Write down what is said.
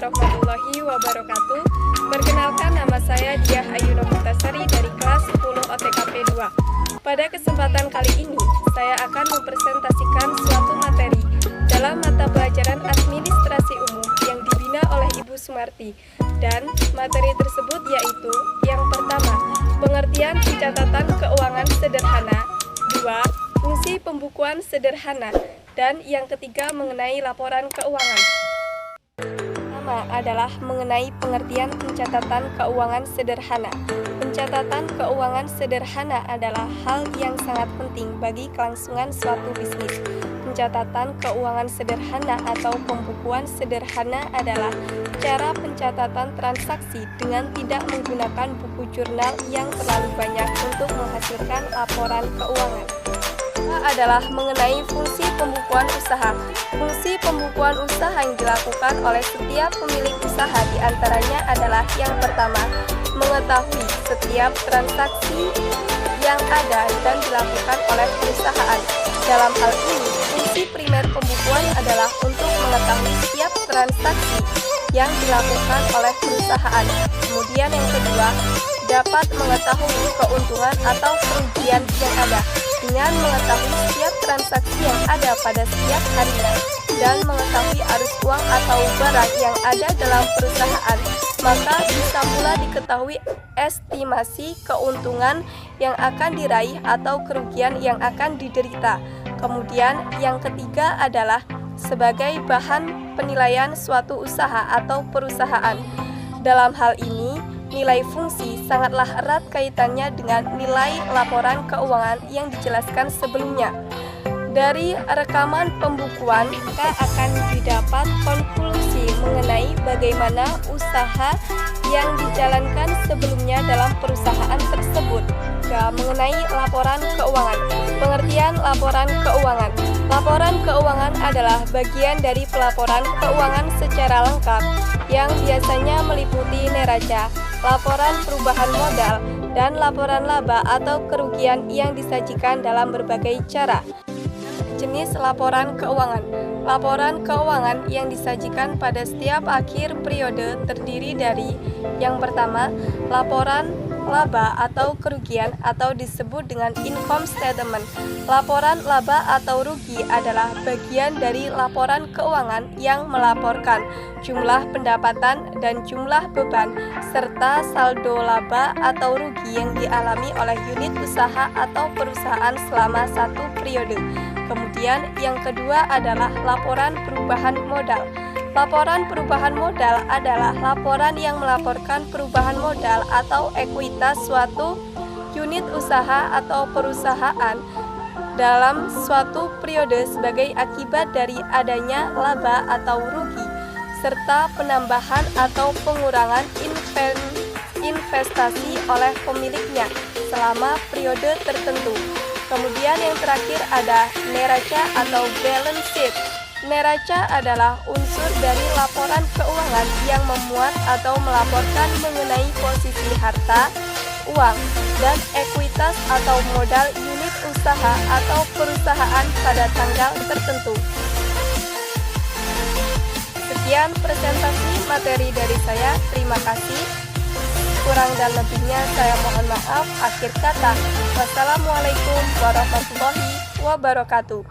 warahmatullahi wabarakatuh. Perkenalkan, nama saya Diah Ayu Novitasari dari kelas 10 OTKP 2. Pada kesempatan kali ini, saya akan mempresentasikan suatu materi dalam mata pelajaran administrasi umum yang dibina oleh Ibu Sumarti. Dan materi tersebut yaitu yang pertama, pengertian pencatatan keuangan sederhana, 2, fungsi pembukuan sederhana, dan yang ketiga mengenai laporan keuangan. Pertama adalah mengenai pengertian pencatatan keuangan sederhana. Pencatatan keuangan sederhana adalah hal yang sangat penting bagi kelangsungan suatu bisnis. Pencatatan keuangan sederhana atau pembukuan sederhana adalah cara pencatatan transaksi dengan tidak menggunakan buku jurnal yang terlalu banyak untuk menghasilkan laporan keuangan. Adalah mengenai fungsi pembukuan usaha. Fungsi pembukuan usaha yang dilakukan oleh setiap pemilik usaha diantaranya adalah yang pertama, mengetahui setiap transaksi yang ada dan dilakukan oleh perusahaan. Dalam hal ini, fungsi primer pembukuan adalah untuk mengetahui setiap transaksi yang dilakukan oleh perusahaan. Kemudian yang kedua, dapat mengetahui keuntungan atau kerugian yang ada dengan mengetahui setiap transaksi yang ada pada setiap harinya dan mengetahui arus uang atau barang yang ada dalam perusahaan, maka bisa pula diketahui estimasi keuntungan yang akan diraih atau kerugian yang akan diderita. Kemudian yang ketiga adalah sebagai bahan penilaian suatu usaha atau perusahaan. Dalam hal ini, nilai fungsi sangatlah erat kaitannya dengan nilai laporan keuangan yang dijelaskan sebelumnya. Dari rekaman pembukuan, maka akan didapat konklusi mengenai bagaimana usaha yang dijalankan sebelumnya dalam perusahaan tersebut. Mengenai laporan keuangan. Pengertian laporan keuangan. Laporan keuangan adalah bagian dari pelaporan keuangan secara lengkap yang biasanya meliputi neraca, laporan perubahan modal, dan laporan laba atau kerugian yang disajikan dalam berbagai cara. Jenis laporan keuangan. Laporan keuangan yang disajikan pada setiap akhir periode terdiri dari yang pertama, laporan laba atau kerugian atau disebut dengan income statement. Laporan laba atau rugi adalah bagian dari laporan keuangan yang melaporkan jumlah pendapatan dan jumlah beban serta saldo laba atau rugi yang dialami oleh unit usaha atau perusahaan selama satu periode. Kemudian yang kedua adalah laporan perubahan modal. Laporan perubahan modal adalah laporan yang melaporkan perubahan modal atau ekuitas suatu unit usaha atau perusahaan dalam suatu periode sebagai akibat dari adanya laba atau rugi, serta penambahan atau pengurangan investasi oleh pemiliknya selama periode tertentu. Kemudian yang terakhir ada neraca atau balance sheet. Neraca adalah unsur dari laporan keuangan yang memuat atau melaporkan mengenai posisi harta, uang, dan ekuitas atau modal unit usaha atau perusahaan pada tanggal tertentu. Sekian presentasi materi dari saya. Terima kasih. Kurang dan lebihnya saya mohon maaf. Akhir kata, wassalamualaikum warahmatullahi wabarakatuh.